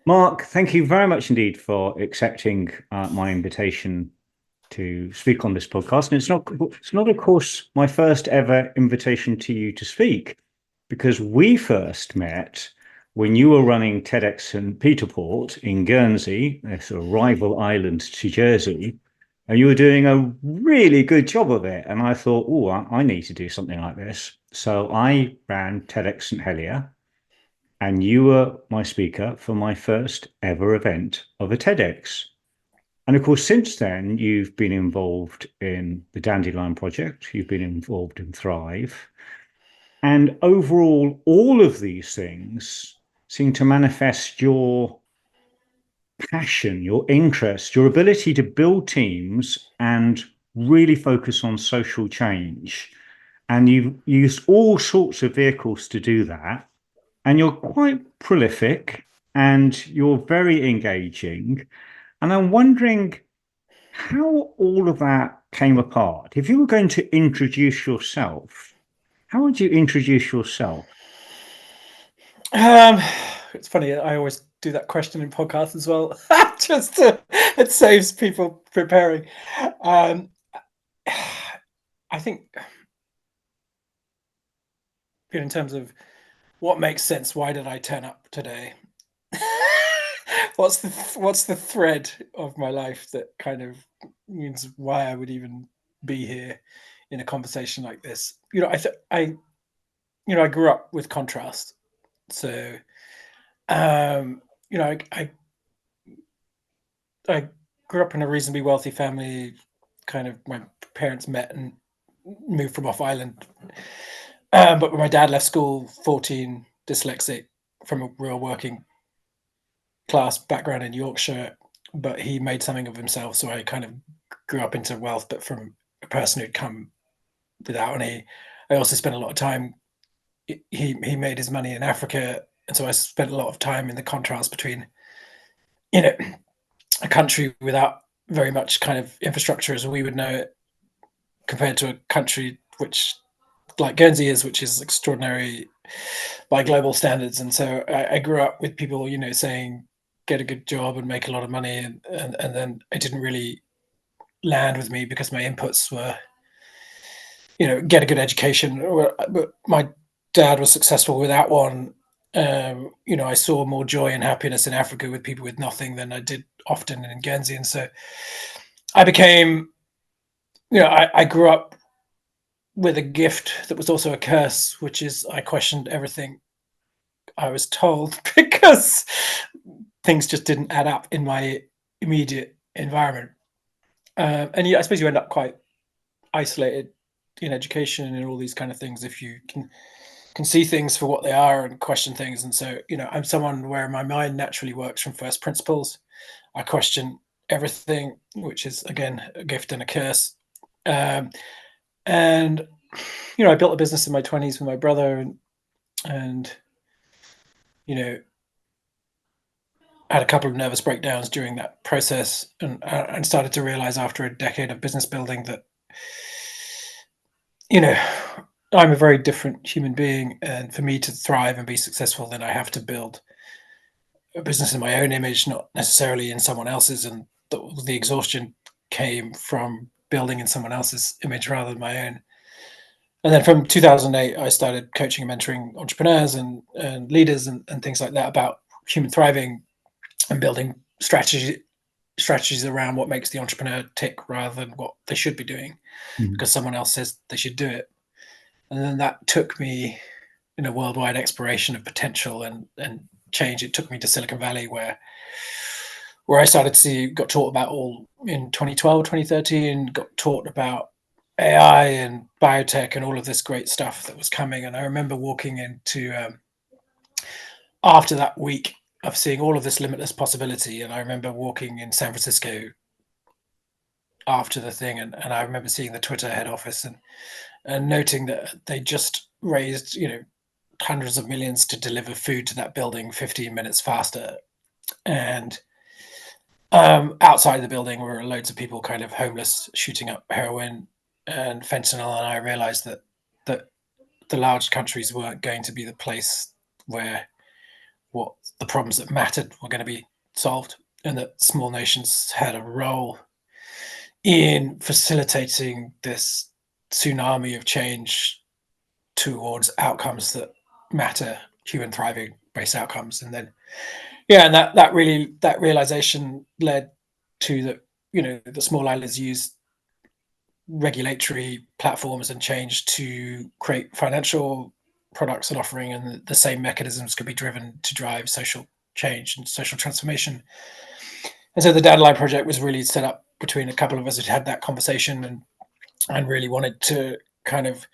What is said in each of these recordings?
Mark, thank you very much indeed for accepting my invitation to speak on this podcast. And it's not, of course, my first ever invitation to you to speak, because we first met when you were running TEDx St. Peterport in Guernsey, a sort of rival island to Jersey, and you were doing a really good job of it. And I thought, oh, I need to do something like this. So I ran TEDx St. Helier, and you were my speaker for my first ever event of a TEDx. And of course, since then, you've been involved in the Dandelion Project, you've been involved in Thrive. And overall, all of these things seem to manifest your passion, your interest, your ability to build teams and really focus on social change. And you've used all sorts of vehicles to do that. And you're quite prolific and you're very engaging. And I'm wondering how all of that came apart. If you were going to introduce yourself, how would you introduce yourself? Um, it's funny. I always do that question in podcasts as well, just to, it saves people preparing. Um, I think, in terms of what makes sense, why did I turn up today? What's the thread of my life that kind of means why I would even be here in a conversation like this? I grew up with contrast, so um, you know, I grew up in a reasonably wealthy family. Kind of my parents met and moved from off island. But when my dad left school, 14, dyslexic, from a real working class background in Yorkshire, but he made something of himself. So I kind of grew up into wealth, but from a person who'd come without any. I also spent a lot of time. He made his money in Africa, and so I spent a lot of time in the contrast between, you know, a country without very much kind of infrastructure as we would know it, compared to a country which, like Guernsey is, which is extraordinary by global standards. And so I grew up with people, saying get a good job and make a lot of money, and then it didn't really land with me because my inputs were, get a good education. But my dad was successful without one. I saw more joy and happiness in Africa with people with nothing than I did often in Guernsey. And so I became, I grew up with a gift that was also a curse, which is I questioned everything I was told because things just didn't add up in my immediate environment. And I suppose you end up quite isolated in education and all these kind of things if you can see things for what they are and question things. And so, I'm someone where my mind naturally works from first principles. I question everything, which is again a gift and a curse. Um, and I built a business in my 20s with my brother, and you know had a couple of nervous breakdowns during that process, and started to realize after a decade of business building that you know I'm a very different human being, and for me to thrive and be successful, then I have to build a business in my own image, not necessarily in someone else's. And the exhaustion came from building in someone else's image rather than my own. And then from 2008, I started coaching and mentoring entrepreneurs and leaders and things like that about human thriving and building strategies around what makes the entrepreneur tick rather than what they should be doing Mhm. because someone else says they should do it. And then that took me in a worldwide exploration of potential and change. It took me to Silicon Valley where I started to see, got taught about all in 2012, 2013, got taught about AI and biotech and all of this great stuff that was coming. And I remember walking into after that week of seeing all of this limitless possibility. And I remember walking in San Francisco after the thing, and I remember seeing the Twitter head office and noting that they just raised, hundreds of millions to deliver food to that building 15 minutes faster. And outside the building were loads of people kind of homeless, shooting up heroin and fentanyl. And I realized that the large countries weren't going to be the place where what the problems that mattered were going to be solved, and that small nations had a role in facilitating this tsunami of change towards outcomes that matter, human thriving based outcomes. And then, yeah, and that realization led to the small islands use regulatory platforms and change to create financial products and offering, and the same mechanisms could be driven to drive social change and social transformation. And so the Dandelion Project was really set up between a couple of us who had that conversation and really wanted to kind of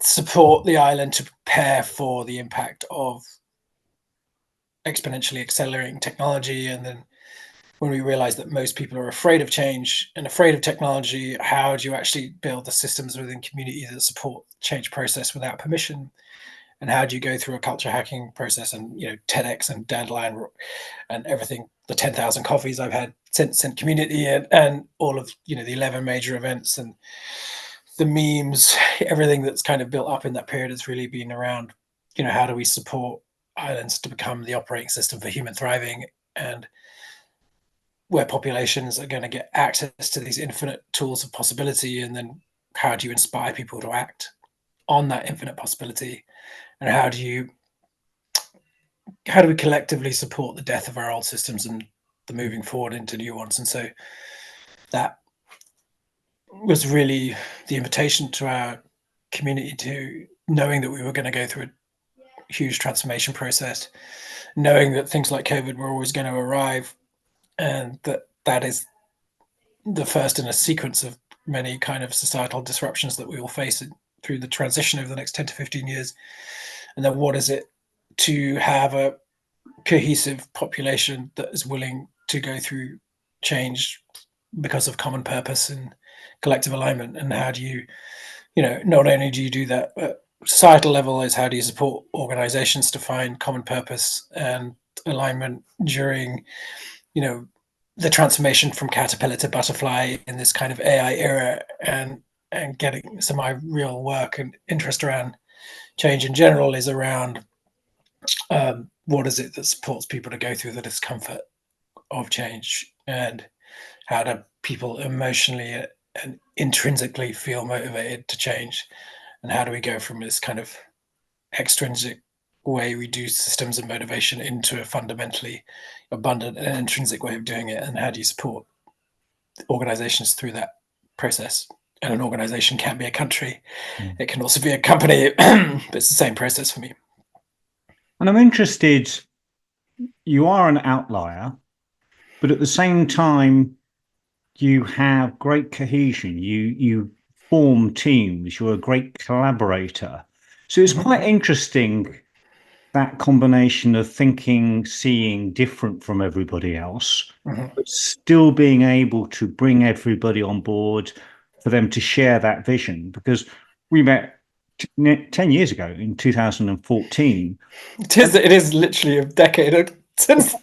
support the island to prepare for the impact of exponentially accelerating technology. And then when we realized that most people are afraid of change and afraid of technology, how do you actually build the systems within community that support change process without permission? And how do you go through a culture hacking process? And TEDx and Dandelion and everything, the 10,000 coffees I've had since in community, and all of the 11 major events and the memes, everything that's kind of built up in that period has really been around, how do we support islands to become the operating system for human thriving, and where populations are going to get access to these infinite tools of possibility, and then how do you inspire people to act on that infinite possibility, and how do we collectively support the death of our old systems and the moving forward into new ones. And so that was really the invitation to our community, to knowing that we were going to go through a huge transformation process, knowing that things like COVID were always going to arrive, and that is the first in a sequence of many kind of societal disruptions that we will face through the transition over the next 10 to 15 years. And then what is it to have a cohesive population that is willing to go through change because of common purpose and collective alignment? And how do you not only do you do that at societal level, is how do you support organizations to find common purpose and alignment during the transformation from caterpillar to butterfly in this kind of AI era, and getting some of my real work and interest around change in general is around what is it that supports people to go through the discomfort of change, and how do people emotionally and intrinsically feel motivated to change, and how do we go from this kind of extrinsic way we do systems and motivation into a fundamentally abundant and intrinsic way of doing it, and how do you support organizations through that process? And an organization can be a country, it can also be a company, but it's the same process for me. And I'm interested, you are an outlier, but at the same time, you have great cohesion. You form teams. You're a great collaborator. So it's quite interesting, that combination of thinking, seeing different from everybody else, but still being able to bring everybody on board for them to share that vision. Because we met 10 years ago in 2014. It is literally a decade since.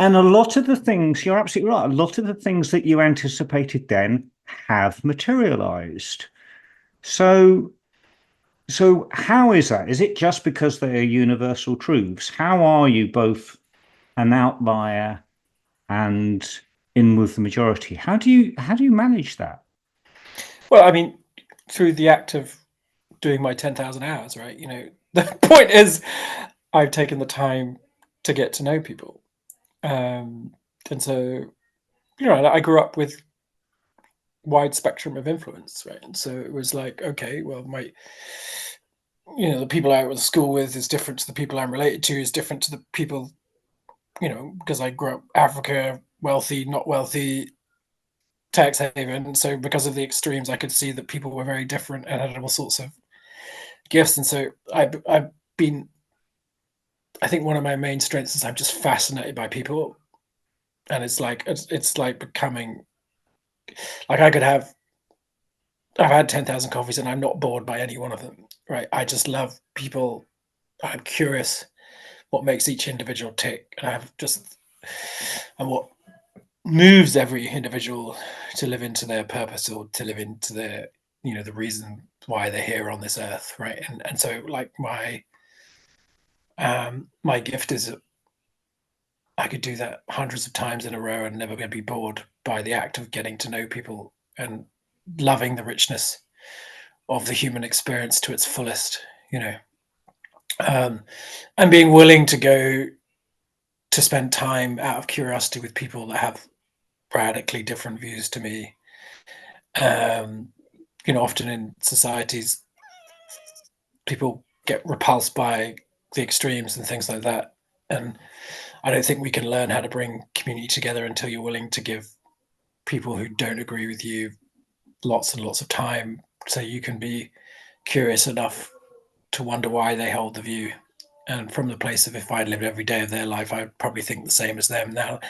And a lot of the things, you're absolutely right, a lot of the things that you anticipated then have materialized. So how is that? Is it just because they are universal truths? How are you both an outlier and in with the majority? How do you manage that? Well, I mean, through the act of doing my 10,000 hours, right? The point is, I've taken the time to get to know people. And so, I grew up with wide spectrum of influence, right? And so it was like, okay, well, the people I went to school with is different to the people I'm related to, is different to the people, because I grew up Africa, wealthy, not wealthy, tax haven. So because of the extremes, I could see that people were very different and had all sorts of gifts. And so I've been, I think one of my main strengths is I'm just fascinated by people. And it's like becoming like I've had 10,000 coffees and I'm not bored by any one of them, right? I just love people. I'm curious what makes each individual tick, and what moves every individual to live into their purpose, or to live into their, the reason why they're here on this earth, right? And so like My gift is that I could do that hundreds of times in a row and never be bored by the act of getting to know people and loving the richness of the human experience to its fullest, you know, and being willing to go to spend time out of curiosity with people that have radically different views to me. Um, often in societies, people get repulsed by the extremes and things like that. And I don't think we can learn how to bring community together until you're willing to give people who don't agree with you lots and lots of time so you can be curious enough to wonder why they hold the view. And from the place of if I lived every day of their life, I would probably think the same as them. Now,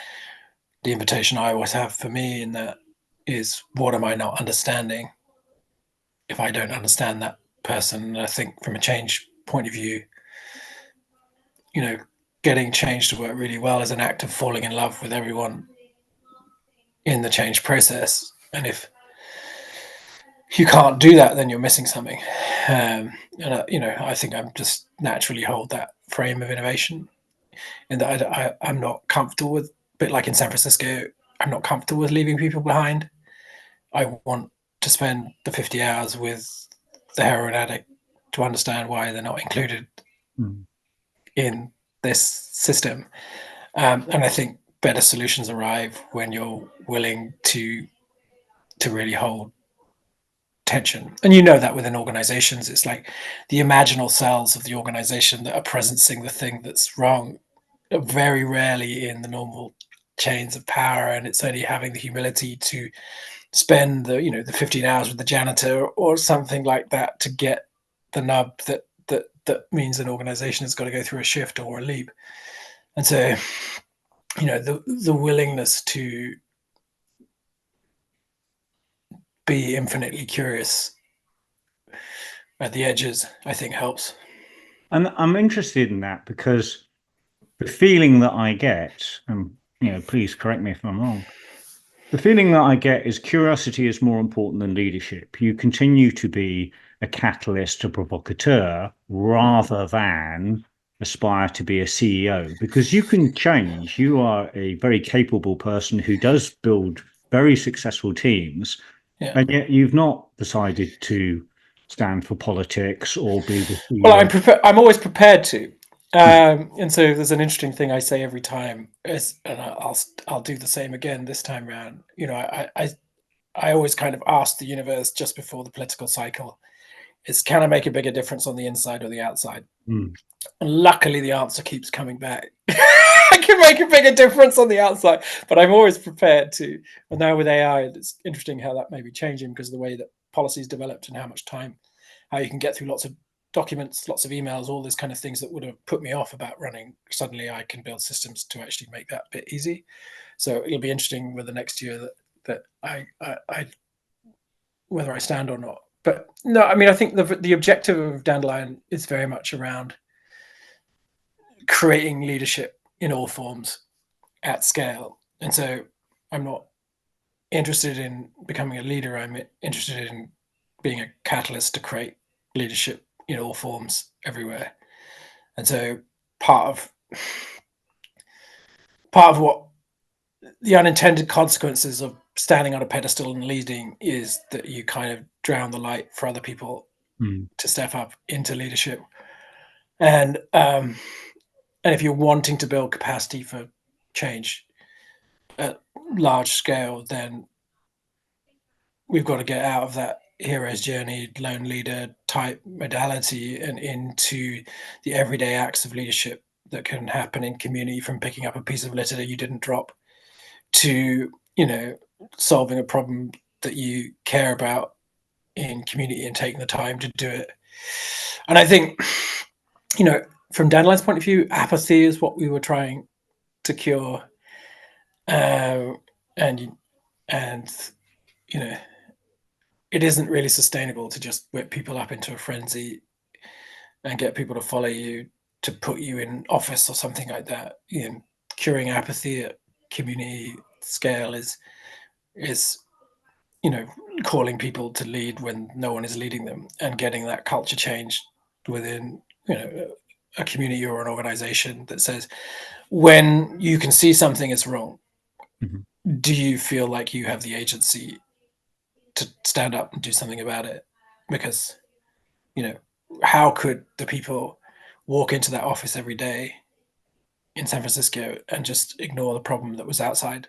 the invitation I always have for me in that is, what am I not understanding? If I don't understand that person, I think from a change point of view, getting change to work really well is an act of falling in love with everyone in the change process. And if you can't do that, then you're missing something. I think I'm just naturally hold that frame of innovation, and that I'm not comfortable with, a bit like in San Francisco, I'm not comfortable with leaving people behind. I want to spend the 50 hours with the heroin addict to understand why they're not included in this system. And I think better solutions arrive when you're willing to really hold tension. And that within organizations, it's like the imaginal cells of the organization that are presencing the thing that's wrong are very rarely in the normal chains of power, and it's only having the humility to spend the 15 hours with the janitor or something like that to get the nub that means an organization has got to go through a shift or a leap. And so the willingness to be infinitely curious at the edges, I think, helps. And I'm interested in that because the feeling that I get, and please correct me if I'm wrong, the feeling that I get is curiosity is more important than leadership. You continue to be a catalyst, a provocateur, rather than aspire to be a CEO, because you can change. You are a very capable person who does build very successful teams, Yeah. and yet you've not decided to stand for politics or be the Well, CEO. I'm always prepared to. And so there's an interesting thing I say every time, and I'll do the same again this time round. I always kind of ask the universe just before the political cycle, is, can I make a bigger difference on the inside or the outside? Mm. And luckily, the answer keeps coming back. I can make a bigger difference on the outside, but I'm always prepared to. And now with AI, it's interesting how that may be changing because of the way that policies developed and how much time, how you can get through lots of documents, lots of emails, all these kind of things that would have put me off about running. Suddenly, I can build systems to actually make that a bit easy. So it'll be interesting with the next year that I whether I stand or not. But no, I mean, I think the objective of Dandelion is very much around creating leadership in all forms at scale. And so I'm not interested in becoming a leader. I'm interested in being a catalyst to create leadership in all forms everywhere. And so part of what the unintended consequences of standing on a pedestal and leading is that you kind of drown the light for other people to step up into leadership. And if you're wanting to build capacity for change at large scale, then we've got to get out of that hero's journey, lone leader type modality and into the everyday acts of leadership that can happen in community, from picking up a piece of litter that you didn't drop to, solving a problem that you care about in community and taking the time to do it. And I think, from Dandelion's point of view, apathy is what we were trying to cure. And it isn't really sustainable to just whip people up into a frenzy and get people to follow you to put you in office or something like that. Curing apathy at community scale is calling people to lead when no one is leading them, and getting that culture change within a community or an organization that says, when you can see something is wrong, Mhm. do you feel like you have the agency to stand up and do something about it? Because, you know, how could the people walk into that office every day in San Francisco and just ignore the problem that was outside?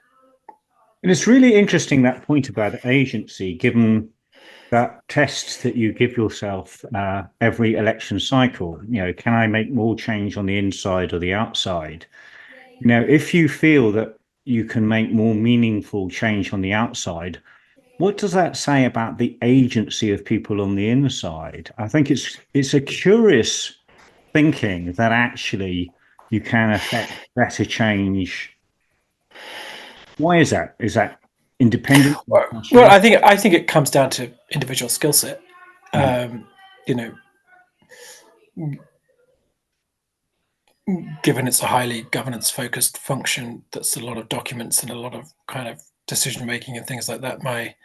And it's really interesting that point about agency, given that test that you give yourself every election cycle. Can I make more change on the inside or the outside? If you feel that you can make more meaningful change on the outside, what does that say about the agency of people on the inside? I think it's a curious thinking that actually you can affect better change. Why is that? Is that independent of Well, passion? I think it comes down to individual skill set. Mhm. You know, given it's a highly governance focused function, that's a lot of documents and a lot of kind of decision making and things like that. My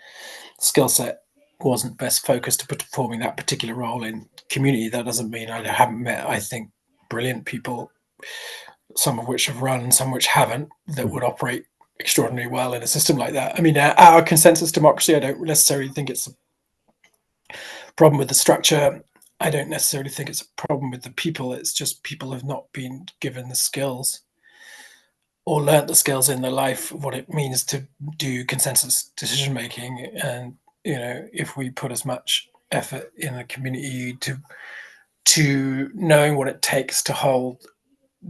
skill set wasn't best focused to performing that particular role in community. That doesn't mean I haven't met, I think, brilliant people, some of which have run, some which haven't, that would operate extraordinarily well in a system like that. I mean, our consensus democracy, I don't necessarily think it's a problem with the structure. I don't necessarily think it's a problem with the people. It's just people have not been given the skills or learnt the skills in their life of what it means to do consensus decision making. And if we put as much effort in the community to knowing what it takes to hold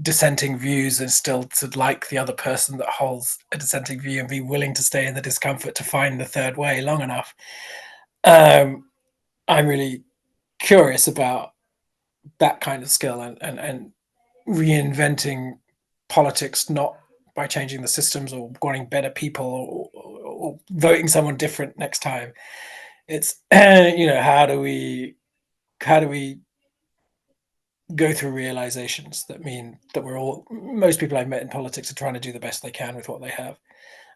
dissenting views and still to like the other person that holds a dissenting view and be willing to stay in the discomfort to find the third way long enough. I'm really curious about that kind of skill, and reinventing politics, not by changing the systems or wanting better people, or voting someone different next time. It's how do we go through realizations that mean that most people I've met in politics are trying to do the best they can with what they have.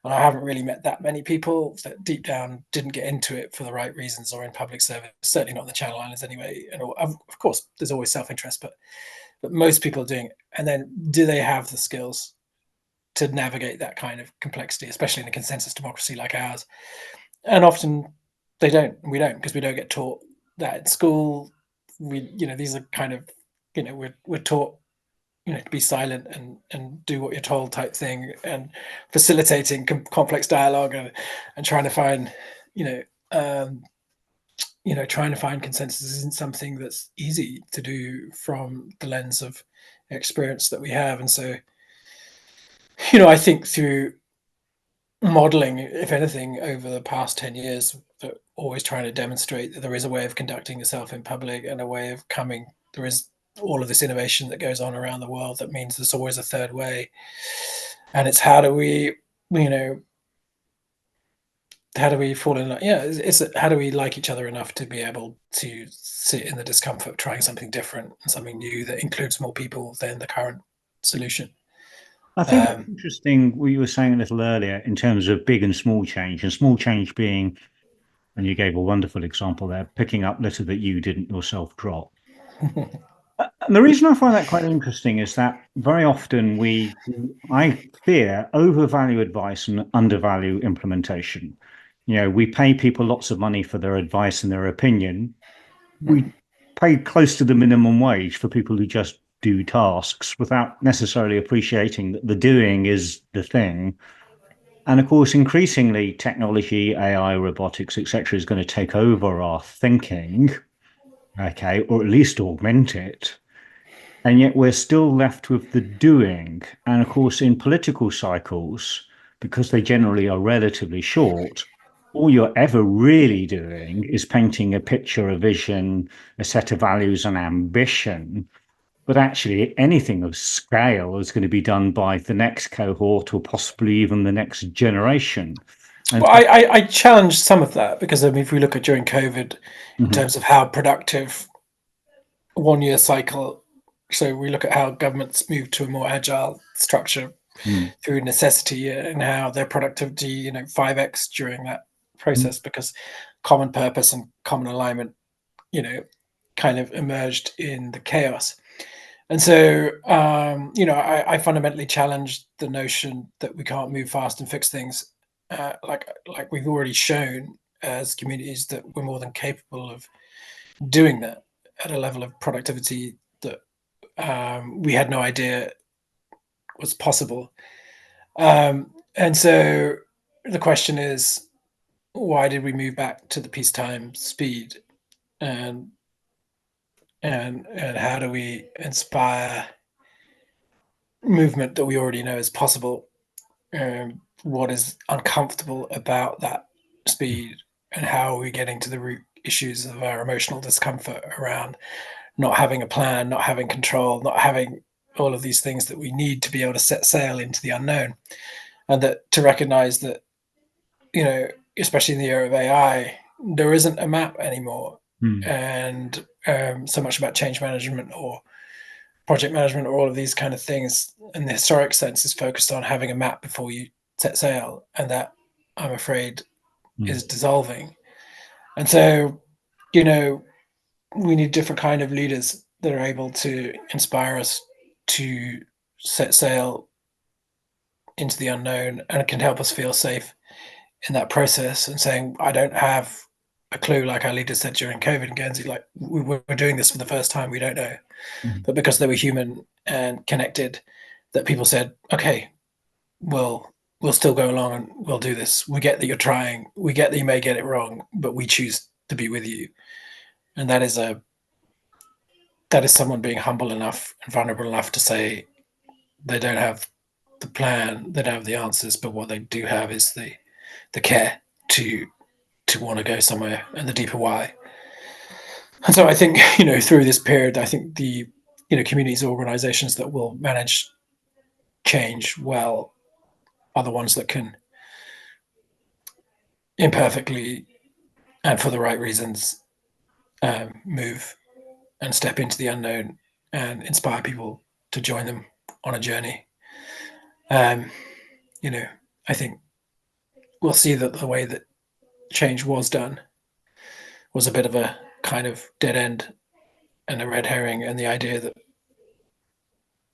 And I haven't really met that many people that deep down didn't get into it for the right reasons or in public service, certainly not in the Channel Islands anyway. And of course, there's always self-interest, but most people are doing it. And then do they have the skills to navigate that kind of complexity, especially in a consensus democracy like ours? And often they don't. We don't, because we don't get taught that in school. These are kind of, we're taught, to be silent and do what you're told type thing, and facilitating complex dialogue, and trying to find, you know, um, trying to find consensus isn't something that's easy to do from the lens of experience that we have. And so, I think through modeling, if anything, over the past 10 years, that always trying to demonstrate that there is a way of conducting yourself in public and a way of there is all of this innovation that goes on around the world that means there's always a third way. And it's you know, how do we fall in love? Yeah, it's how do we like each other enough to be able to sit in the discomfort of trying something different and something new that includes more people than the current solution? I think it's Um, interesting what you were saying a little earlier in terms of big and small change being, and you gave a wonderful example there, picking up litter that you didn't yourself drop. And the reason I find that quite interesting is that very often I fear, overvalue advice and undervalue implementation. We pay people lots of money for their advice and their opinion. We pay close to the minimum wage for people who just do tasks without necessarily appreciating that the doing is the thing. And of course, increasingly, technology, AI, robotics, etc., is going to take over our thinking, okay, or at least augment it. And yet we're still left with the doing. And of course, in political cycles, because they generally are relatively short, all you're ever really doing is painting a picture, a vision, a set of values and ambition. But actually, anything of scale is going to be done by the next cohort or possibly even the next generation. And Well, so, I challenge some of that, because I mean, if we look at during COVID, in mhm, terms of how productive 1 year cycle, so we look at how governments move to a more agile structure mm, through necessity, and how their productivity, 5x during that mm, process, because common purpose and common alignment, you know, kind of emerged in the chaos. And so, I fundamentally challenge the notion that we can't move fast and fix things. Like we've already shown as communities that we're more than capable of doing that at a level of productivity that we had no idea was possible. And so the question is, why did we move back to the peacetime speed? And and how do we inspire movement that we already know is possible? What is uncomfortable about that speed, and how are we getting to the root issues of our emotional discomfort around not having a plan, not having control, not having all of these things that we need to be able to set sail into the unknown, and that to recognize that, especially in the era of AI, there isn't a map anymore, Mm. and so much about change management or project management or all of these kind of things in the historic sense is focused on having a map before you set sail, and that, I'm afraid, Mm. is dissolving. And so, you know, we need different kind of leaders that are able to inspire us to set sail into the unknown and can help us feel safe in that process, and saying, I don't have a clue, like our leader said during COVID in Guernsey, like we're doing this for the first time, we don't know. Mm. But because they were human and connected, that people said, okay, we'll still go along and we'll do this. We get that you're trying. We get that you may get it wrong, but we choose to be with you. And that is someone being humble enough and vulnerable enough to say they don't have the plan, they don't have the answers, but what they do have is the care to want to go somewhere, and the deeper why. And so I think, through this period, I think the communities, organizations that will manage change well are the ones that can imperfectly and for the right reasons move and step into the unknown and inspire people to join them on a journey. Um, you know, I think we'll see that the way that change was done was a bit of a kind of dead end and a red herring, and the idea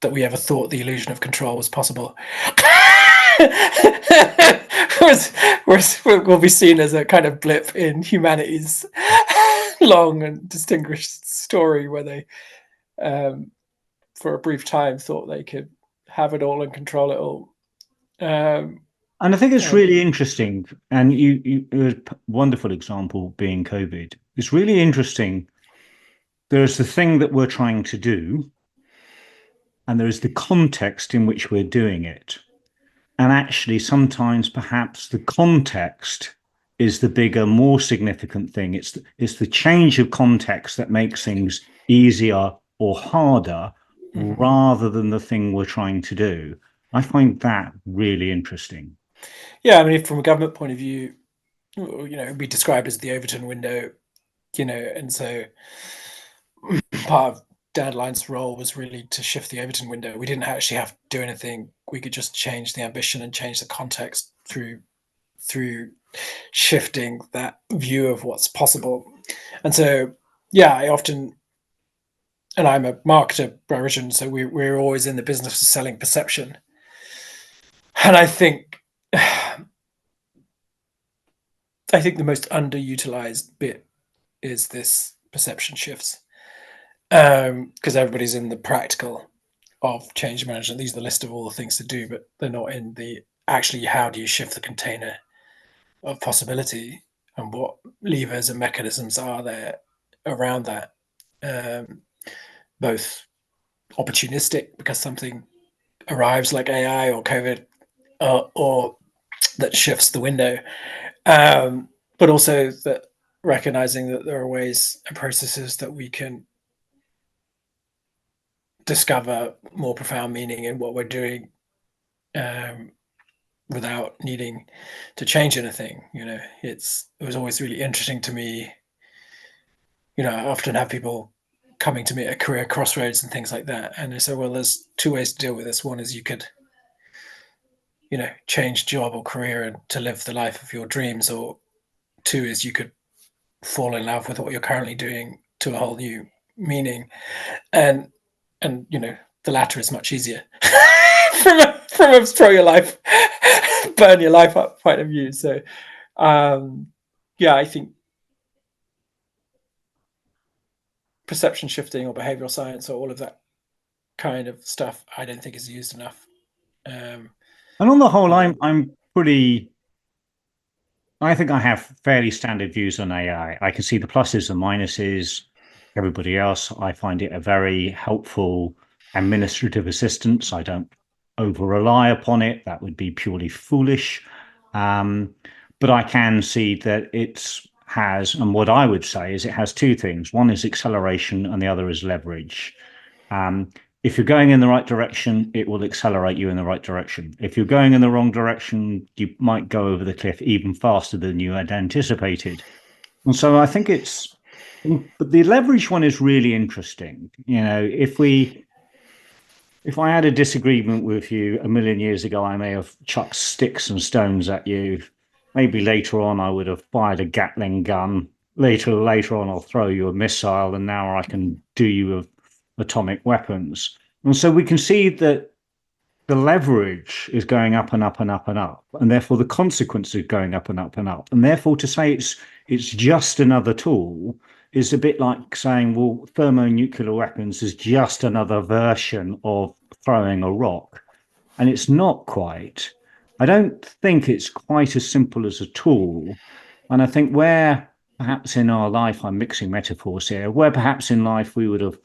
that we ever thought the illusion of control was possible will be seen as a kind of blip in humanity's long and distinguished story, where they, for a brief time, thought they could have it all and control it all. And I think it's And really interesting. And it was a wonderful example being COVID. It's really interesting. There's the thing that we're trying to do, and there is the context in which we're doing it. And actually, sometimes perhaps the context is the bigger, more significant thing. It's the change of context that makes things easier or harder rather than the thing we're trying to do. I find that really interesting. yeah, I mean, from a government point of view, it'd be described as the Overton window, and so part of Dandelions' role was really to shift the Overton window. We didn't actually have to do anything. We could just change the ambition and change the context through shifting that view of what's possible. And so, yeah, and I'm a marketer by origin, so we're always in the business of selling perception. And I think the most underutilized bit is this perception shifts, because everybody's in the practical of change management. These are the list of all the things to do, but they're not in the actually how do you shift the container of possibility, and what levers and mechanisms are there around that, both opportunistic because something arrives like AI or COVID, or that shifts the window, but also that recognizing that there are ways and processes that we can discover more profound meaning in what we're doing, um, without needing to change anything. It was always really interesting to me. I often have people coming to me at career crossroads and things like that, and they say, well, there's two ways to deal with this. One is you could, change job or career and to live the life of your dreams, or two is you could fall in love with what you're currently doing to a whole new meaning. And and the latter is much easier from a throw your life, burn your life up point of view. So, yeah, I think perception shifting or behavioral science or all of that kind of stuff, I don't think is used enough. And on the whole, I think I have fairly standard views on AI. I can see the pluses and minuses. Everybody else, I find it a very helpful administrative assistance. I don't over rely upon it. That would be purely foolish. But I can see that it has, and what I would say is it has two things. One is acceleration, and the other is leverage. If you're going in the right direction, it will accelerate you in the right direction. If you're going in the wrong direction, you might go over the cliff even faster than you had anticipated. And so I think but the leverage one is really interesting. If I had a disagreement with you a million years ago, I may have chucked sticks and stones at you. Maybe later on, I would have fired a Gatling gun. Later on, I'll throw you a missile, and now I can do you with atomic weapons. And so we can see that the leverage is going up and up and up and up, and therefore the consequences are going up and up and up. And therefore, to say it's just another tool is a bit like saying, well, thermonuclear weapons is just another version of throwing a rock. And it's not quite. I don't think it's quite as simple as a tool. And I think where perhaps in our life, I'm mixing metaphors here, where perhaps in life we would have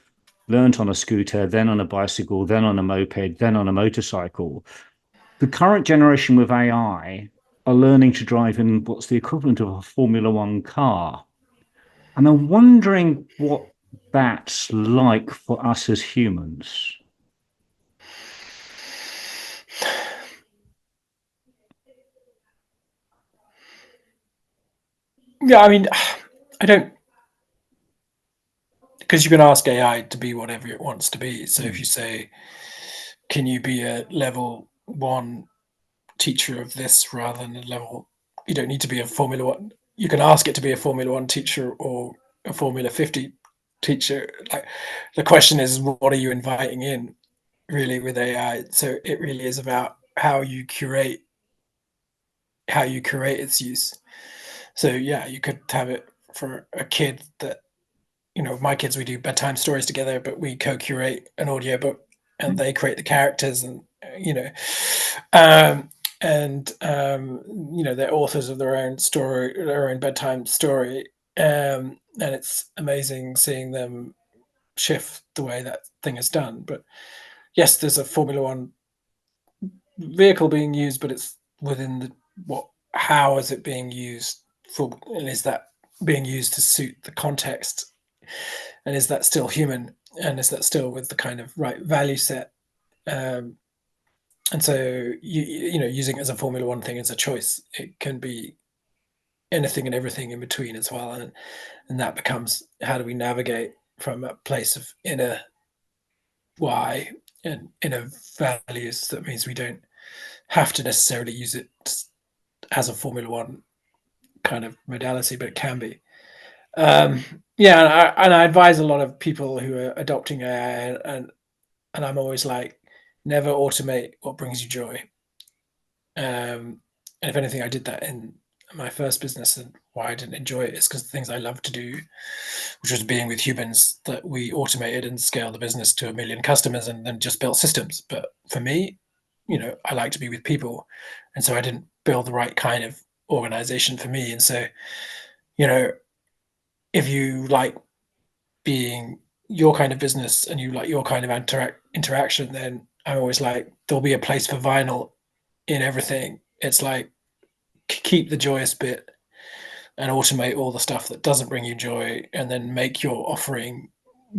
learnt on a scooter, then on a bicycle, then on a moped, then on a motorcycle. The current generation with AI are learning to drive in what's the equivalent of a Formula One car. And I'm wondering what that's like for us as humans. Yeah, I mean, I don't, because you can ask AI to be whatever it wants to be. So if you say, can you be a level 1 teacher of this rather than a level, you don't need to be a Formula One. You can ask it to be a Formula One teacher or a Formula 50 teacher. Like, the question is, what are you inviting in really with AI? So it really is about how you curate its use. So yeah, you could have it for a kid that, my kids, we do bedtime stories together, but we co-curate an audiobook and they create the characters, and um, they're authors of their own story, their own bedtime story, and it's amazing seeing them shift the way that thing is done. But yes, there's a Formula One vehicle being used, but it's within how is it being used for, and is that being used to suit the context, and is that still human, and is that still with the kind of right value set? And so using it as a Formula One thing is a choice. It can be anything and everything in between as well, and that becomes, how do we navigate from a place of inner why and inner values? That means we don't have to necessarily use it as a Formula One kind of modality, but it can be. Yeah, and I advise a lot of people who are adopting AI, and I'm always like, never automate what brings you joy. And if anything, I did that in my first business, and why I didn't enjoy it is because the things I love to do, which was being with humans, that we automated and scaled the business to 1 million customers and then just built systems. But for me, I like to be with people, and so I didn't build the right kind of organization for me. And so, if you like being your kind of business and you like your kind of interaction, then I'm always like, there'll be a place for vinyl in everything. It's like, keep the joyous bit and automate all the stuff that doesn't bring you joy, and then make your offering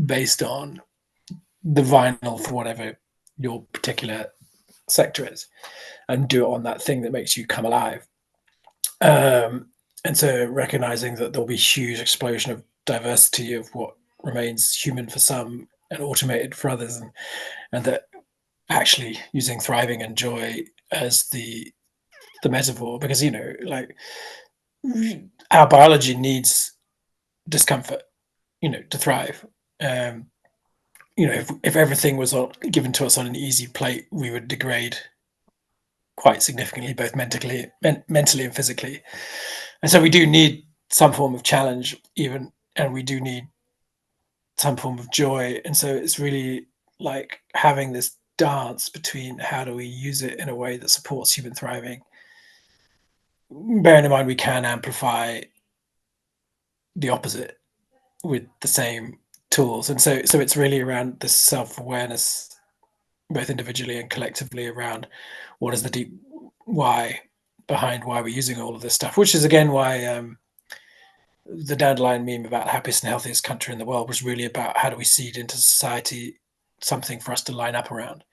based on the vinyl for whatever your particular sector is, and do it on that thing that makes you come alive. And so recognizing that there'll be huge explosion of diversity of what remains human for some and automated for others, and that actually using thriving and joy as the metaphor, because like, our biology needs discomfort, to thrive. if everything was given to us on an easy plate, we would degrade quite significantly, both mentally and physically. And so we do need some form of challenge, and we do need some form of joy. And so it's really like having this dance between how do we use it in a way that supports human thriving, bearing in mind we can amplify the opposite with the same tools. And so it's really around this self-awareness, both individually and collectively, around what is the deep why behind why we're using all of this stuff, which is again why the dandelion meme about happiest and healthiest country in the world was really about how do we seed into society something for us to line up around,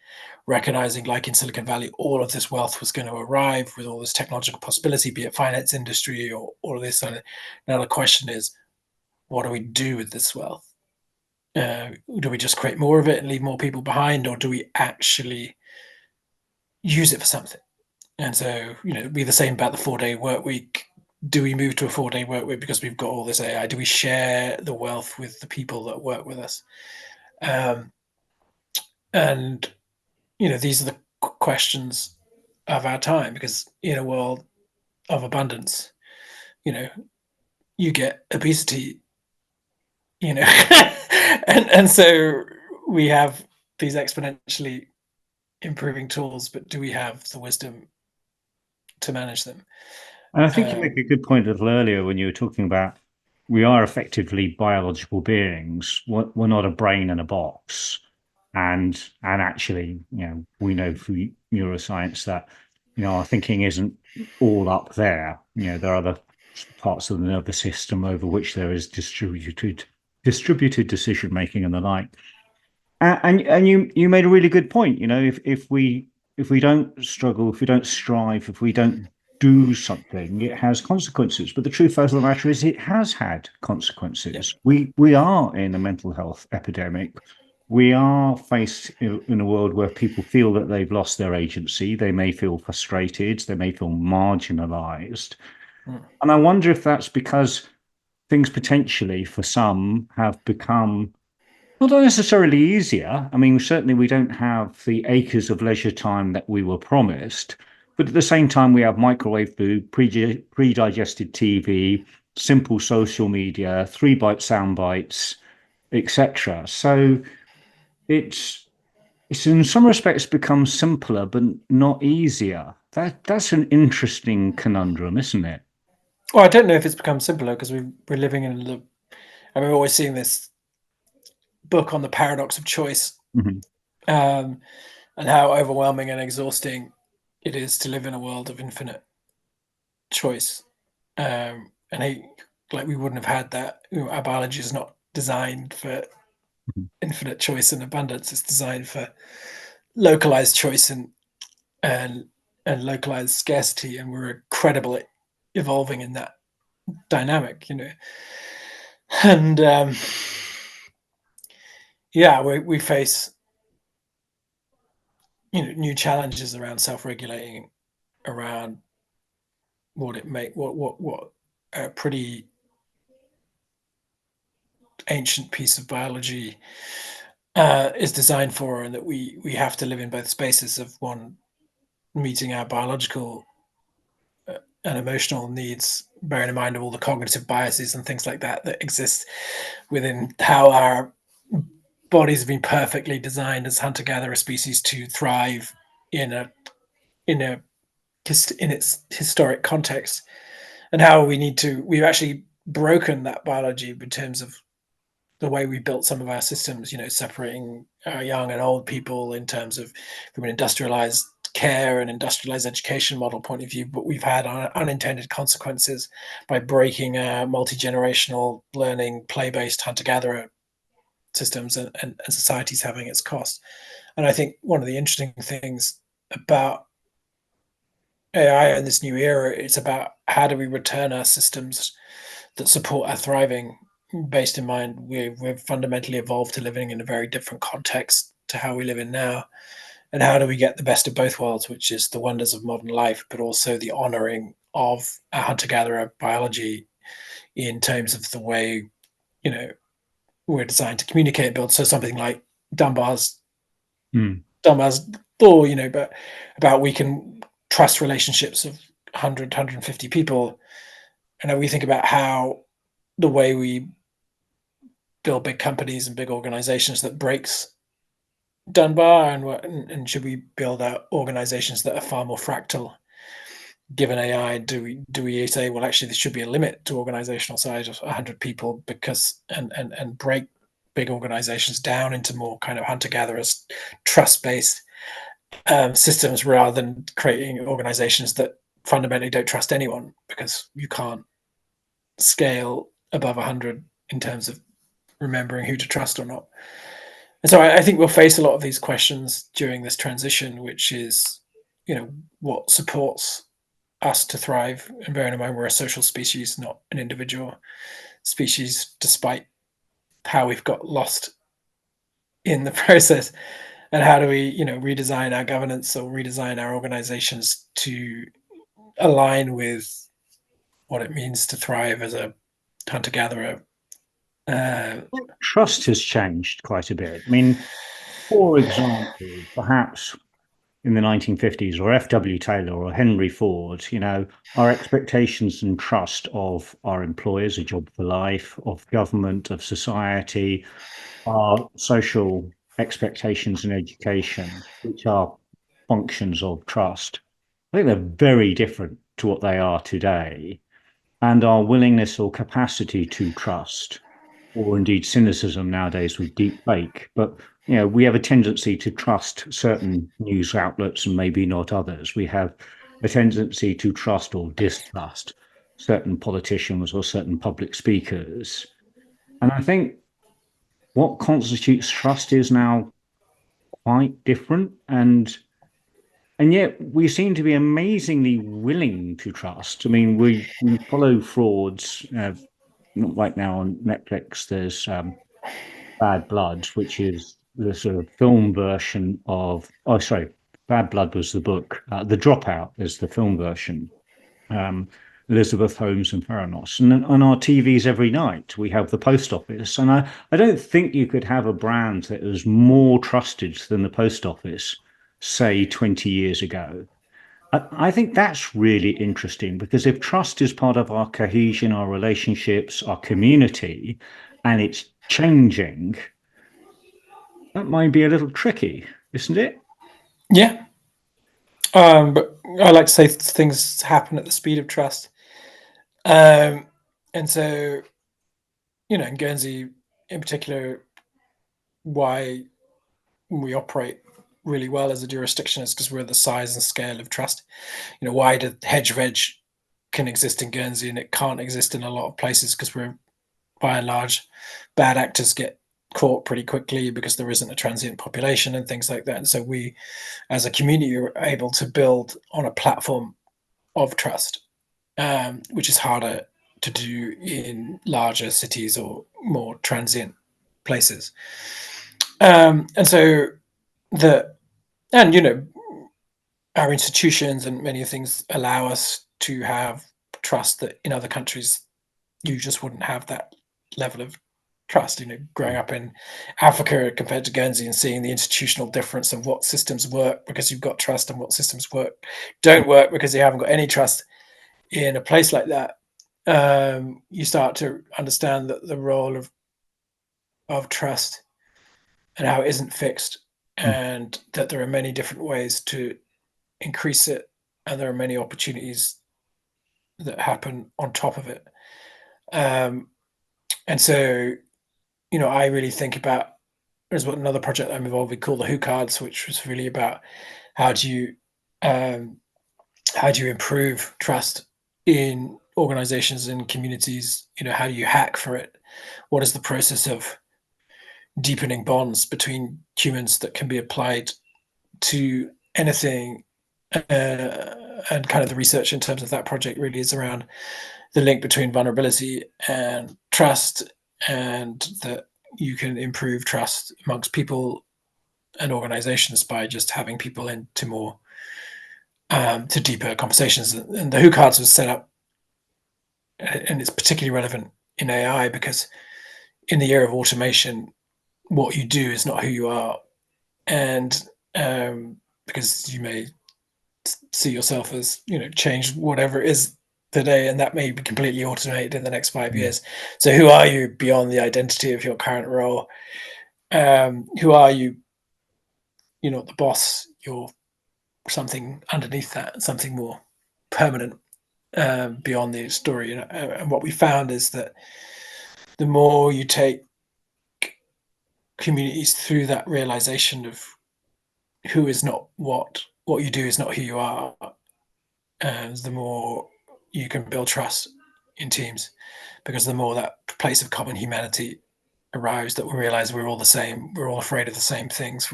recognizing, like in Silicon Valley, all of this wealth was going to arrive with all this technological possibility, be it finance industry or all of this. Now the question is, what do we do with this wealth? Do we just create more of it and leave more people behind, or do we actually use it for something? And so, be the same about the 4-day work week. Do we move to a 4-day work week because we've got all this AI? Do we share the wealth with the people that work with us? And these are the questions of our time, because in a world of abundance, you get obesity, and so we have these exponentially improving tools, but do we have the wisdom to manage them? And I think you make a good point a little earlier when you were talking about we are effectively biological beings. We're not a brain in a box. And actually, we know through neuroscience that, our thinking isn't all up there. There are other parts of the nervous system over which there is distributed decision making and the like. And you made a really good point. If we don't struggle, if we don't strive, if we don't do something, it has consequences. But the truth of the matter is, it has had consequences. We are in a mental health epidemic. We are faced in a world where people feel that they've lost their agency. They may feel frustrated. They may feel marginalized. And I wonder if that's because things potentially for some have become not necessarily easier. I mean, certainly we don't have the acres of leisure time that we were promised, but at the same time, we have microwave food, pre-digested TV, simple social media, 3-byte sound bites, etc. So it's in some respects become simpler, but not easier. That's an interesting conundrum, isn't it? Well, I don't know if it's become simpler, because we're living in and we're always seeing this book on the paradox of choice, Mhm. and how overwhelming and exhausting it is to live in a world of infinite choice. And we wouldn't have had that. Our biology is not designed for Mhm. infinite choice and abundance. It's designed for localized choice and and localized scarcity, and we're incredible at evolving in that dynamic. And yeah, we face new challenges around self-regulating, around what a pretty ancient piece of biology is designed for, and that we have to live in both spaces of one, meeting our biological and emotional needs, bearing in mind all the cognitive biases and things like that that exist within how our bodies have been perfectly designed as hunter-gatherer species to thrive in a in a in its historic context, and how we've actually broken that biology in terms of the way we built some of our systems, separating young and old people in terms of, from an industrialized care and industrialized education model point of view, but we've had unintended consequences by breaking multi-generational learning, play-based hunter-gatherer systems, and societies having its cost. And I think one of the interesting things about AI in this new era, it's about how do we return our systems that support our thriving, based in mind we've fundamentally evolved to living in a very different context to how we live in now. And how do we get the best of both worlds, which is the wonders of modern life, but also the honoring of our hunter-gatherer biology in terms of the way, we're designed to communicate and build. So something like Dunbar's Mm. law, but about we can trust relationships of 100, 150 people. And then we think about how the way we build big companies and big organizations that breaks Dunbar, and should we build out organizations that are far more fractal? Given AI, do we say, well, actually, there should be a limit to organizational size of 100 people, because and break big organizations down into more kind of hunter-gatherers, trust-based systems, rather than creating organizations that fundamentally don't trust anyone, because you can't scale above 100 in terms of remembering who to trust or not. And so I think we'll face a lot of these questions during this transition, which is, what supports us to thrive. And bearing in mind we're a social species, not an individual species, despite how we've got lost in the process. And how do we, redesign our governance or redesign our organizations to align with what it means to thrive as a hunter-gatherer? Trust has changed quite a bit. I mean, for example, perhaps in the 1950s, or F.W. Taylor or Henry Ford, our expectations and trust of our employers, a job for life, of government, of society, our social expectations and education, which are functions of trust. I think they're very different to what they are today. And our willingness or capacity to trust, or indeed cynicism nowadays with deep fake. But we have a tendency to trust certain news outlets and maybe not others. We have a tendency to trust or distrust certain politicians or certain public speakers. And I think what constitutes trust is now quite different. And yet we seem to be amazingly willing to trust. I mean, we follow frauds. Right now on Netflix, there's Bad Blood, which is the sort of film version of. Oh, sorry, Bad Blood was the book. The Dropout is the film version. Um, Elizabeth Holmes and Theranos, and on our TVs every night we have the post office, and I don't think you could have a brand that is more trusted than the post office, say 20 years ago. I think that's really interesting, because if trust is part of our cohesion, our relationships, our community, and it's changing, that might be a little tricky, isn't it? Yeah. But I like to say things happen at the speed of trust. And so, in Guernsey in particular, why we operate really well as a jurisdiction is because we're the size and scale of trust. Why the hedge veg can exist in Guernsey and it can't exist in a lot of places, because we're, by and large, bad actors get caught pretty quickly because there isn't a transient population and things like that. And so we, as a community, are able to build on a platform of trust, which is harder to do in larger cities or more transient places. And so the and our institutions and many things allow us to have trust that in other countries you just wouldn't have that level of trust. Growing up in Africa compared to Guernsey and seeing the institutional difference of what systems work because you've got trust and what systems don't work because you haven't got any trust. In a place like that, you start to understand that the role of trust and how it isn't fixed, Mm. and that there are many different ways to increase it, and there are many opportunities that happen on top of it. Um, and so, I really think about, there's another project I'm involved with called the Who Cards, which was really about how do you um, improve trust in organizations and communities. How do you hack for it? What is the process of deepening bonds between humans that can be applied to anything? And kind of the research in terms of that project really is around the link between vulnerability and trust, and that you can improve trust amongst people and organizations by just having people into more to deeper conversations. And the Who Cards was set up, and it's particularly relevant in AI because in the era of automation, what you do is not who you are, and because you may see yourself as, change whatever it is today, and that may be completely automated in the next 5 years. So who are you beyond the identity of your current role? Who are you? You're not the boss. You're something underneath that, something more permanent, beyond the story. And what we found is that the more you take communities through that realization of who is not what you do is not who you are, the more you can build trust in teams, because the more that place of common humanity arrives, that we realize we're all the same, we're all afraid of the same things,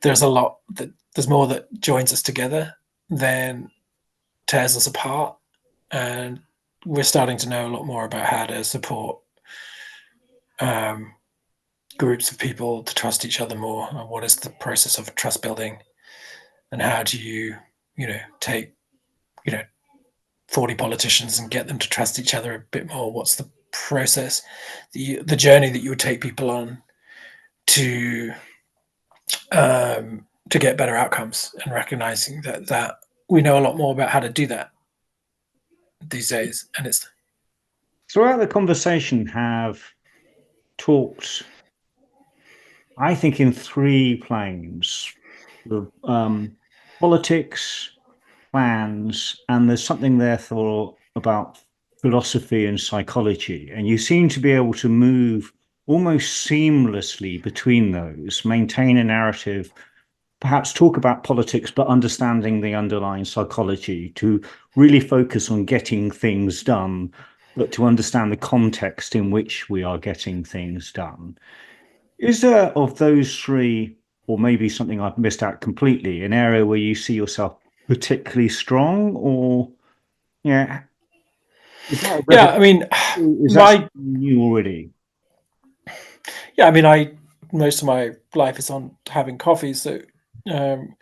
there's more that joins us together than tears us apart. And we're starting to know a lot more about how to support groups of people to trust each other more, and what is the process of trust building, and how do you take 40 politicians and get them to trust each other a bit more. What's the process, the journey that you would take people on to get better outcomes, and recognizing that we know a lot more about how to do that these days. And it's Throughout the conversation have talked, I think, in three planes: the politics, plans, and there's something there for about philosophy and psychology. And you seem to be able to move almost seamlessly between those, maintain a narrative, perhaps talk about politics, but understanding the underlying psychology, to really focus on getting things done, but to understand the context in which we are getting things done. Is there, of those three, or maybe something I've missed out completely, an area where you see yourself particularly strong, or yeah, is that a yeah, I mean, is that my something new already? yeah, I mean, I most of my life is on having coffee, so um,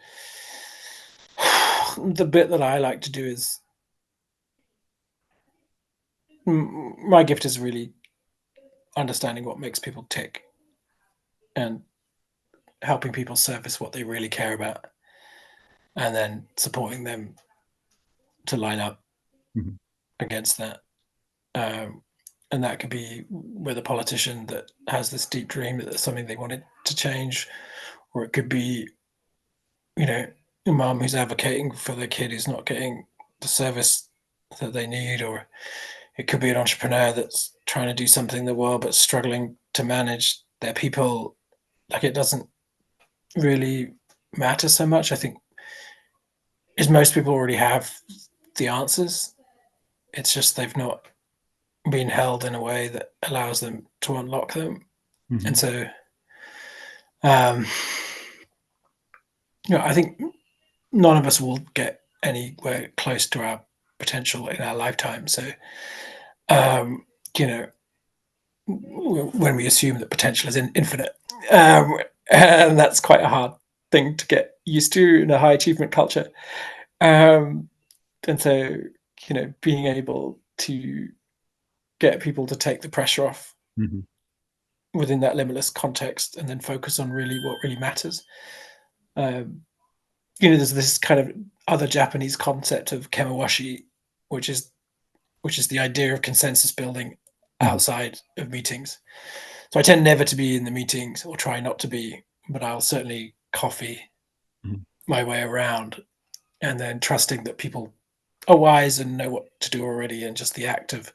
the bit that I like to do is my gift is really understanding what makes people tick, and helping people surface what they really care about, and then supporting them to line up Mhm. against that. Um, and that could be with a politician that has this deep dream that there's something they wanted to change, or it could be, a mum who's advocating for their kid who's not getting the service that they need, or it could be an entrepreneur that's trying to do something in the world but struggling to manage their people. Like, it doesn't really matter so much. I think is most people already have the answers. It's just they've not been held in a way that allows them to unlock them. And Mhm. so, um, I think none of us will get anywhere close to our potential in our lifetime. So, um, you know, when we assume that potential is infinite, and that's quite a hard thing to get used to in a high achievement culture. Um, and so, being able to get people to take the pressure off Mhm. within that limitless context, and then focus on really what really matters. Um, there's this kind of other Japanese concept of kemawashi, which is the idea of consensus building Mhm. outside of meetings. So I tend never to be in the meetings, or try not to be, but I'll certainly coffee Mhm. my way around, and then trusting that people are wise and know what to do already, and just the act of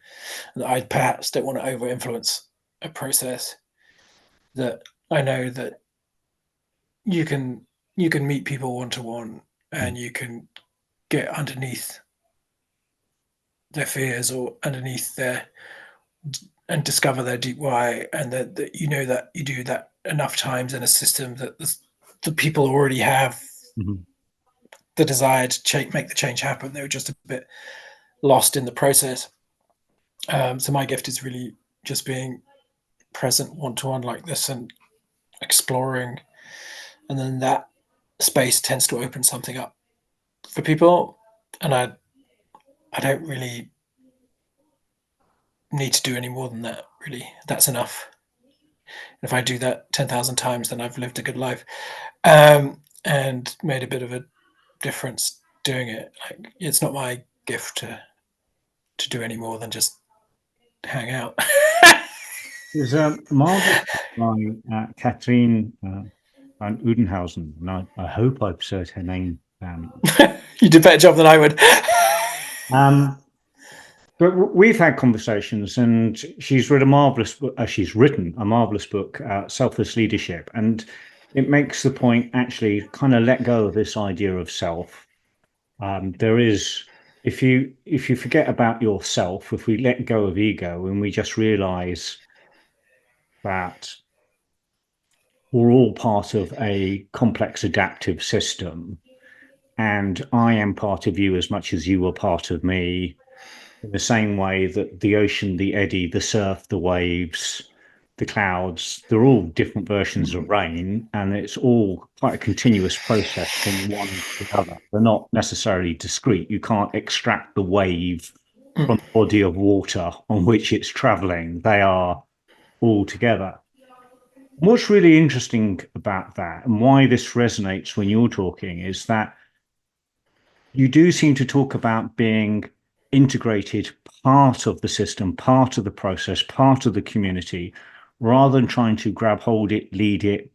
that I perhaps don't want to over influence a process, that I know that you can meet people one to one, Mhm. and you can get underneath their fears, or underneath their and discover their deep why, and that that you do that enough times in a system that the people already have Mhm. the desire to make the change happen. They were just a bit lost in the process. So my gift is really just being present one to one like this, and exploring, and then that space tends to open something up for people. And I don't really need to do any more than that. Really, that's enough. If I do that 10,000 times, then I've lived a good life, and made a bit of a difference doing it. Like, it's not my gift to do any more than just hang out. There's a marvelous book by Catherine van Udenhausen, and I hope I've said her name. You did a better job than I would. But we've had conversations, and she's written a marvelous book. She's written a marvelous book, Selfless Leadership, and it makes the point, actually, kind of let go of this idea of self. There is, if you forget about yourself, if we let go of ego and we just realize that we're all part of a complex adaptive system, and I am part of you as much as you are part of me, in the same way that the ocean, the eddy, the surf, the waves, the clouds, they're all different versions of rain, and it's all quite a continuous process from one to the other. They're not necessarily discrete. You can't extract the wave from the body of water on which it's traveling. They are all together. What's really interesting about that, and why this resonates when you're talking, is that you do seem to talk about being integrated, part of the system, part of the process, part of the community, rather than trying to grab hold it, lead it,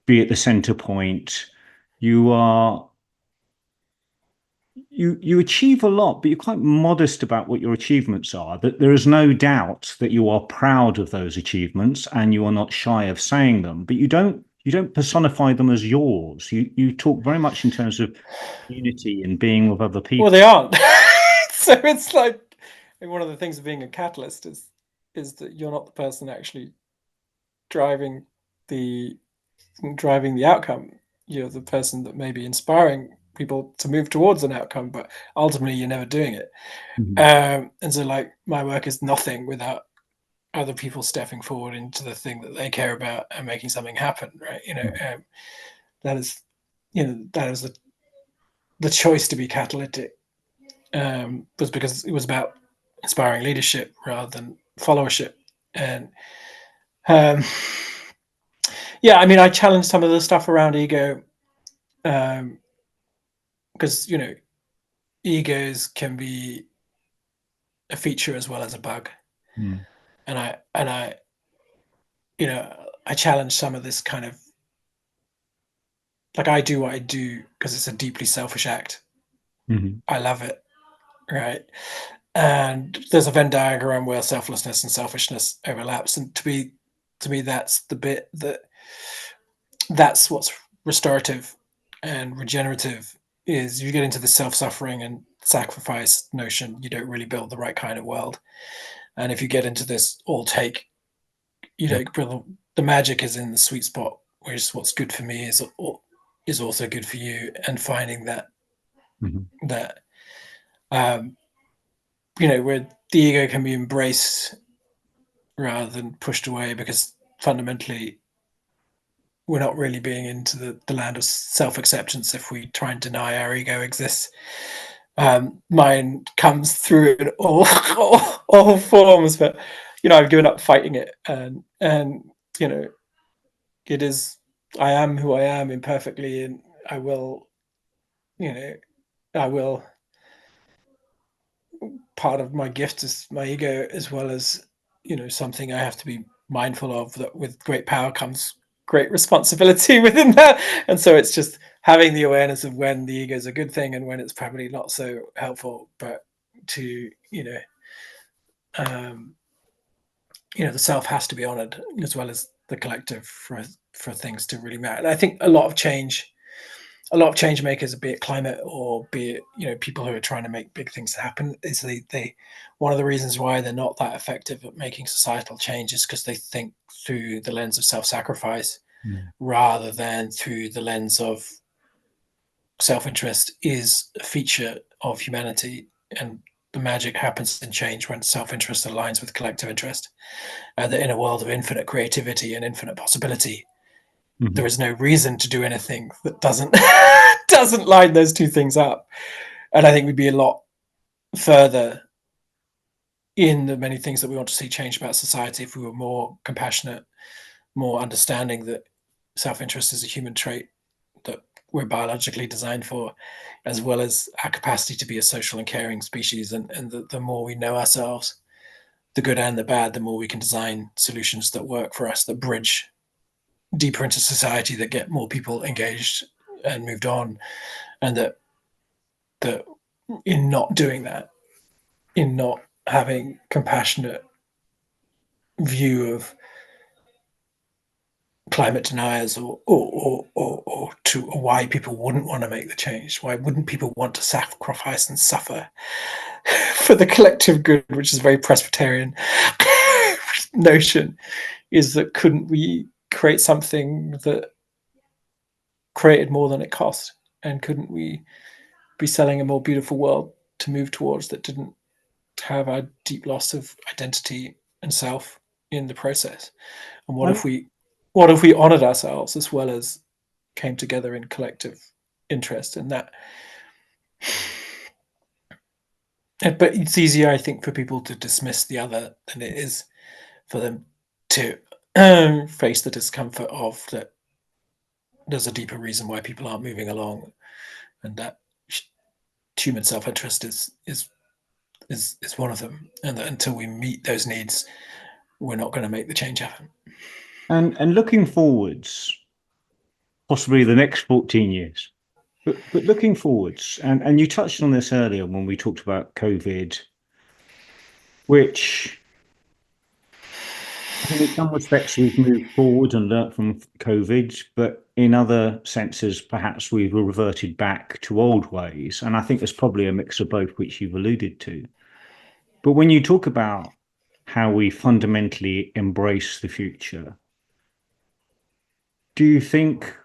be at the center point. You achieve a lot, but you're quite modest about what your achievements are. That there is no doubt that you are proud of those achievements, and you are not shy of saying them, but you don't personify them as yours. You talk very much in terms of unity and being with other Well, people. they aren't. So it's like, one of the things of being a catalyst is that you're not the person actually driving the outcome. You're the person that may be inspiring people to move towards an outcome, but ultimately you're never doing it. And so, like, my work is nothing without other people stepping forward into the thing that they care about and making something happen, right? That is, that is the choice to be catalytic, was because it was about inspiring leadership rather than followership. And yeah, I mean, I challenged some of the stuff around ego, because egos can be a feature as well as a bug. And I I challenge some of this kind of, like, I do what I do because it's a deeply selfish act. I love it, right? And there's a Venn diagram where selflessness and selfishness overlaps, and to me that's the bit that's what's restorative and regenerative. Is you get into the self-suffering and sacrifice notion, you don't really build the right kind of world. And if you get into this all take, you don't build. The magic is in the sweet spot, whereas what's good for me is also good for you, and finding that that where the ego can be embraced rather than pushed away, because fundamentally we're not really being into the land of self-acceptance if we try and deny our ego exists. Mine comes through in all forms, but I've given up fighting it, and it is, I am who I am imperfectly, and I will, I will. Part of my gift is my ego, as well as something I have to be mindful of, that with great power comes great responsibility within that. And so it's just having the awareness of when the ego is a good thing and when it's probably not so helpful, but to the self has to be honored as well as the collective for things to really matter. And I think a lot of change makers, be it climate or be it people who are trying to make big things happen, is they one of the reasons why they're not that effective at making societal change is because they think through the lens of self-sacrifice rather than through the lens of self-interest is a feature of humanity. And the magic happens in change when self-interest aligns with collective interest. That in a world of infinite creativity and infinite possibility, there is no reason to do anything that doesn't doesn't line those two things up. And I think we'd be a lot further in the many things that we want to see change about society if we were more compassionate, more understanding that self-interest is a human trait that we're biologically designed for, as well as our capacity to be a social and caring species. And the more we know ourselves, the good and the bad, the more we can design solutions that work for us, that bridge deeper into society, that get more people engaged and moved on. And that in not doing that, in not having compassionate view of climate deniers, or why people wouldn't want to make the change. Why wouldn't people want to sacrifice and suffer for the collective good, which is a very Presbyterian notion, is that couldn't we create something that created more than it cost? And couldn't we be selling a more beautiful world to move towards that didn't have a deep loss of identity and self in the process? And what And, if we honored ourselves as well as came together in collective interest? And that, but it's easier, I think, for people to dismiss the other than it is for them to face the discomfort of that there's a deeper reason why people aren't moving along, and that human self-interest is one of them, and that until we meet those needs, we're not going to make the change happen. and looking forwards, possibly the next 14 years, but looking forwards, and you touched on this earlier when we talked about COVID, which I think in some respects we've moved forward and learnt from COVID, but in other senses, perhaps we've reverted back to old ways. And I think there's probably a mix of both, which you've alluded to. But when you talk about how we fundamentally embrace the future, do you think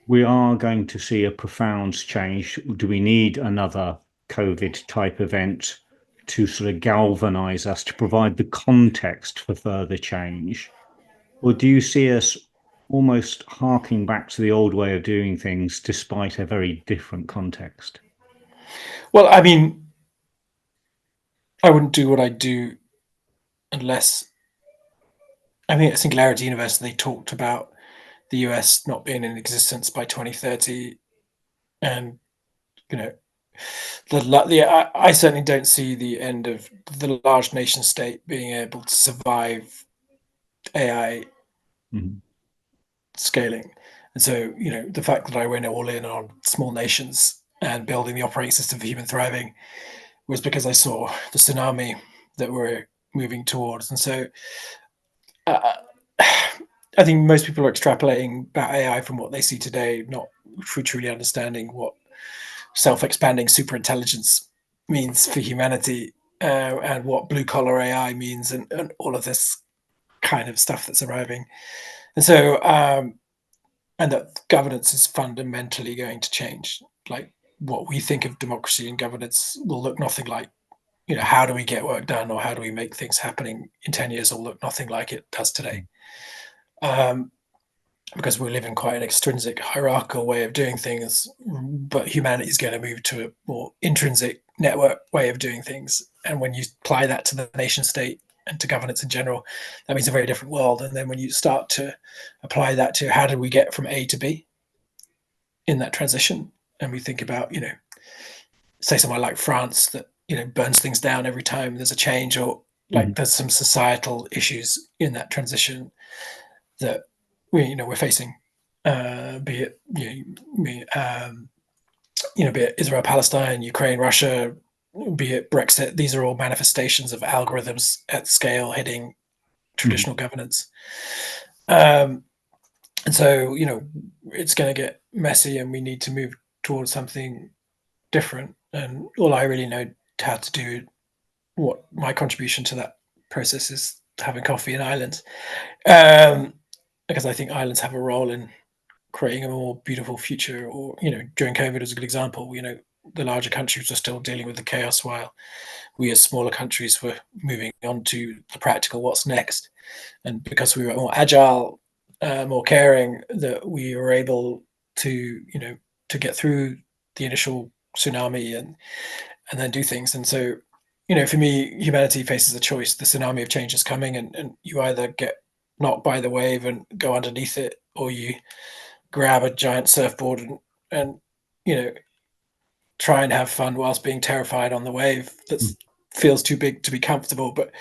we are going to see a profound change? Do we need another COVID type event to sort of galvanize us, to provide the context for further change? Or do you see us almost harking back to the old way of doing things despite a very different context? Well, I mean, I wouldn't do what I do unless, I mean, at Singularity University, they talked about the US not being in existence by 2030. And, you know, I certainly don't see the end of the large nation state being able to survive AI Mhm. scaling. And so, the fact that I went all in on small nations and building the operating system for human thriving was because I saw the tsunami that we're moving towards. And so, uh, I think most people are extrapolating about AI from what they see today, not truly understanding what self-expanding superintelligence means for humanity, and what blue collar AI means, and all of this kind of stuff that's arriving. And so, and that governance is fundamentally going to change. Like, what we think of democracy and governance will look nothing like, how do we get work done, or how do we make things happening in 10 years will look nothing like it does today. Because we live in quite an extrinsic hierarchical way of doing things, but humanity is going to move to a more intrinsic network way of doing things. And when you apply that to the nation state and to governance in general, that means a very different world. And then when you start to apply that to how do we get from A to B in that transition, and we think about, say somewhere like France that, burns things down every time there's a change, or like Mhm. there's some societal issues in that transition that we're facing, be it be it Israel, Palestine, Ukraine, Russia, be it Brexit. These are all manifestations of algorithms at scale hitting Mhm. traditional governance. And so, it's going to get messy, and we need to move towards something different. And all I really know how to do, what my contribution to that process is, having coffee in islands, because I think islands have a role in creating a more beautiful future. Or, during COVID is a good example. The larger countries are still dealing with the chaos, while we as smaller countries were moving on to the practical what's next. And because we were more agile, more caring, that we were able to, to get through the initial tsunami, and then do things. And so, for me, humanity faces a choice. The tsunami of change is coming, and you either get not by the wave and go underneath it, or you grab a giant surfboard and try and have fun whilst being terrified on the wave that feels too big to be comfortable. But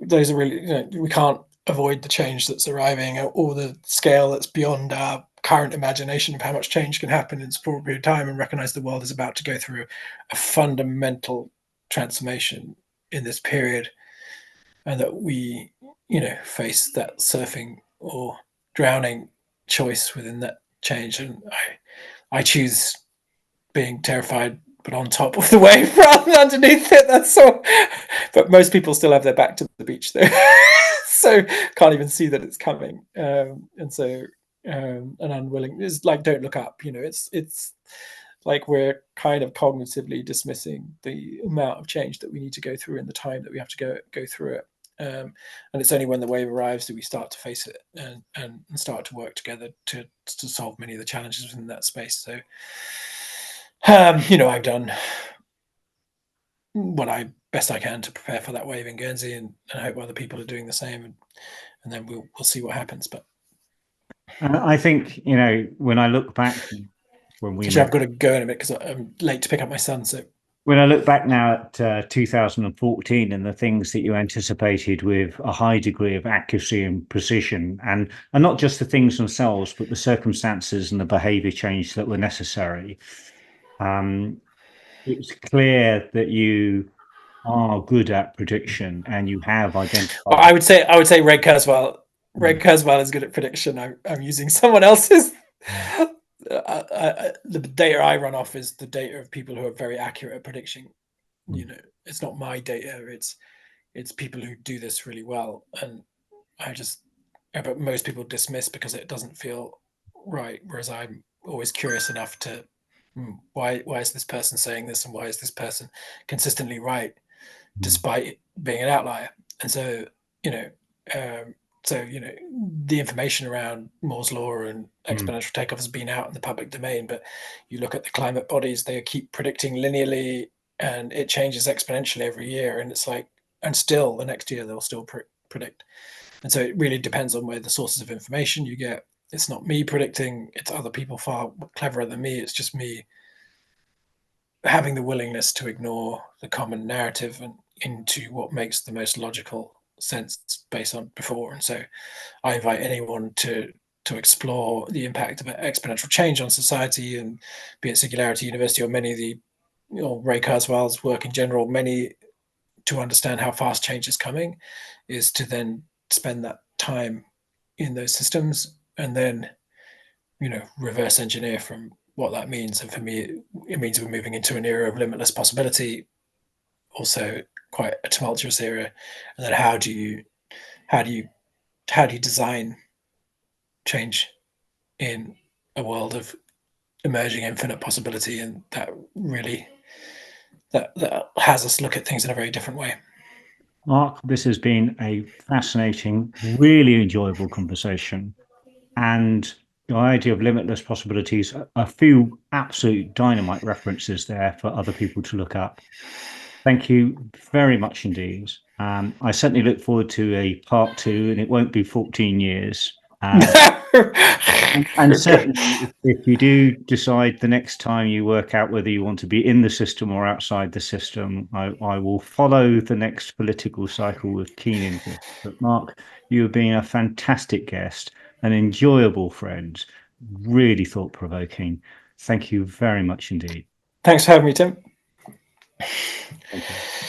those are really, we can't avoid the change that's arriving, or the scale that's beyond our current imagination of how much change can happen in a small period of time, and recognize the world is about to go through a fundamental transformation in this period, and that we, face that surfing or drowning choice within that change. And I choose being terrified but on top of the wave rather than underneath it. That's all. But most people still have their back to the beach though, so can't even see that it's coming. And so an unwilling is like, don't look up. It's like we're kind of cognitively dismissing the amount of change that we need to go through in the time that we have to go through it. And it's only when the wave arrives that we start to face it and start to work together to solve many of the challenges within that space. So, I've done what I best I can to prepare for that wave in Guernsey, and I hope other people are doing the same, and then we'll see what happens. But I think, when I look back when we actually, met, I've got to go in a minute because I'm late to pick up my son. So when I look back now at 2014 and the things that you anticipated with a high degree of accuracy and precision, and not just the things themselves, but the circumstances and the behavior change that were necessary, it's clear that you are good at prediction and you have identified. I would say Ray Kurzweil. Ray Kurzweil is good at prediction. I'm using someone else's. The data I run off is the data of people who are very accurate at prediction. It's not my data. It's people who do this really well, and but most people dismiss because it doesn't feel right. Whereas I'm always curious enough to, why is this person saying this, and why is this person consistently right despite being an outlier? And so, the information around Moore's law and exponential takeoff has been out in the public domain, but you look at the climate bodies, they keep predicting linearly, and it changes exponentially every year. And it's like, and still the next year they'll still predict. And so it really depends on where the sources of information you get. It's not me predicting, it's other people far cleverer than me. It's just me having the willingness to ignore the common narrative and into what makes the most logical sense based on before. And so I invite anyone to explore the impact of exponential change on society, and be it Singularity University or many of the Ray Kurzweil's work in general, many, to understand how fast change is coming, is to then spend that time in those systems and then reverse engineer from what that means. And for me, it means we're moving into an era of limitless possibility, also quite a tumultuous era. And then how do you design change in a world of emerging infinite possibility? And that really that has us look at things in a very different way. Mark, this has been a fascinating, really enjoyable conversation. And the idea of limitless possibilities, a few absolute dynamite references there for other people to look up. Thank you very much indeed. I certainly look forward to a part 2, and it won't be 14 years. And certainly, if you do decide the next time you work out whether you want to be in the system or outside the system, I will follow the next political cycle with keen interest. But Mark, you have been a fantastic guest, an enjoyable friend, really thought-provoking. Thank you very much indeed. Thanks for having me, Tim. Thank you.